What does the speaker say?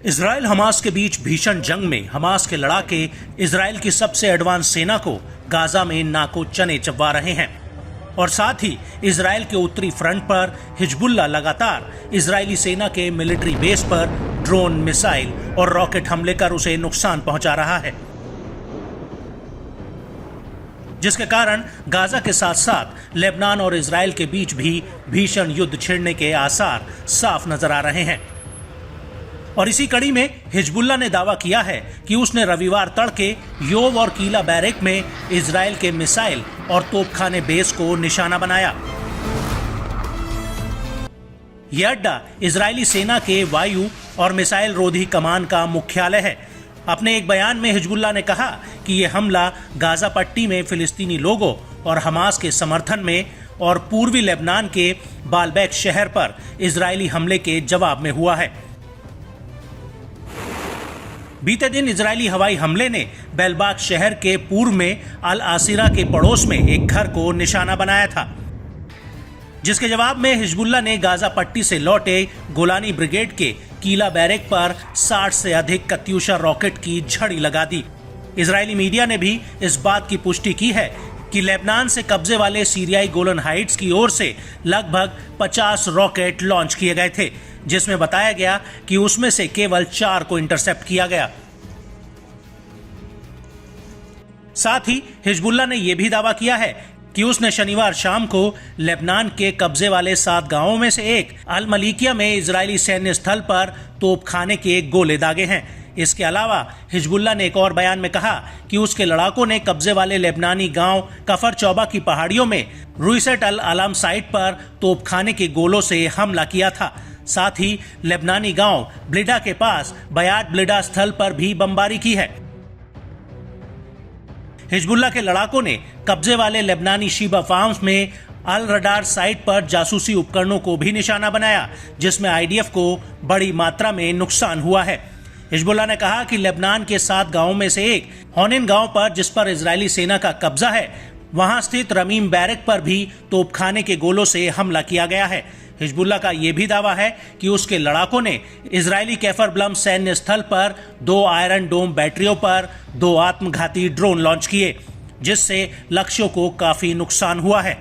Israel Hamas के बीच भीषण जंग में हमास के लड़ाके इजराइल की सबसे एडवांस सेना को गाजा में नाको चने चबवा रहे हैं और साथ ही इजराइल के उत्तरी फ्रंट पर हिजबुल्लाह लगातार इजरायली सेना के मिलिट्री बेस पर ड्रोन, मिसाइल और रॉकेट हमले कर उसे नुकसान पहुंचा रहा है, जिसके कारण गाजा के साथ साथ लेबनान और इजराइल के बीच भी भीषण युद्ध छिड़ने के आसार साफ नजर आ रहे हैं। और इसी कड़ी में हिजबुल्लाह ने दावा किया है कि उसने रविवार तड़के योव और कीला बैरेक में इजराइल के मिसाइल और तोपखाने बेस को निशाना बनाया। यह अड्डा इजरायली सेना के वायु और मिसाइल रोधी कमान का मुख्यालय है। अपने एक बयान में हिजबुल्लाह ने कहा कि यह हमला गाजा पट्टी में फिलिस्तीनी लोगों और हमास के समर्थन में और पूर्वी लेबनान के बालबेक शहर पर इजरायली हमले के जवाब में हुआ है। बीते दिन इजरायली हवाई हमले ने बेलबाक शहर के पूर्व में अल आसिरा के पड़ोस में एक घर को निशाना बनाया था, जिसके जवाब में हिजबुल्लाह ने गाजा पट्टी से लौटे गोलानी ब्रिगेड के कीला बैरेक पर 60 से अधिक कत्यूशा रॉकेट की झड़ी लगा दी। इजरायली मीडिया ने भी इस बात की पुष्टि की है कि लेबनान से कब्जे वाले सीरियाई गोलन हाइट्स की ओर से लगभग 50 रॉकेट लॉन्च किए गए थे, जिसमें बताया गया कि उसमें से केवल 4 को इंटरसेप्ट किया गया। साथ ही हिजबुल्लाह ने यह भी दावा किया है कि उसने शनिवार शाम को लेबनान के कब्जे वाले 7 गांवों में से एक अल मलीकिया में इजरायली सैन्य स्थल पर तोपखाने के गोले दागे हैं। इसके अलावा हिजबुल्लाह ने एक और बयान में कहा कि उसके लड़ाकों ने कब्जे वाले लेबनानी गांव कफर चौबा की पहाड़ियों में रुइसेट अल आलम साइट पर तोपखाने के गोलों से हमला किया था। साथ ही लेबनानी गांव ब्लिडा के पास बयात ब्लिडा स्थल पर भी बमबारी की है। हिजबुल्लाह के लड़ाकों ने कब्जे वाले लेबनानी शीबा फार्म्स में अल रडार साइट पर जासूसी उपकरणों को भी निशाना बनाया, जिसमें आईडीएफ को बड़ी मात्रा में नुकसान हुआ है। हिजबुल्लाह ने कहा कि लेबनान के 7 गांवों में से एक होनिन गांव पर, जिस पर इजरायली सेना का कब्जा है, वहां स्थित रमीम बैरक पर भी तोपखाने के गोलों से हमला किया गया है। हिजबुल्लाह का यह भी दावा है कि उसके लड़ाकों ने इजरायली कैफर ब्लम सैन्य स्थल पर 2 आयरन डोम बैटरियों पर 2 आत्मघाती ड्रोन लॉन्च किए, जिससे लक्ष्यों को काफी नुकसान हुआ है।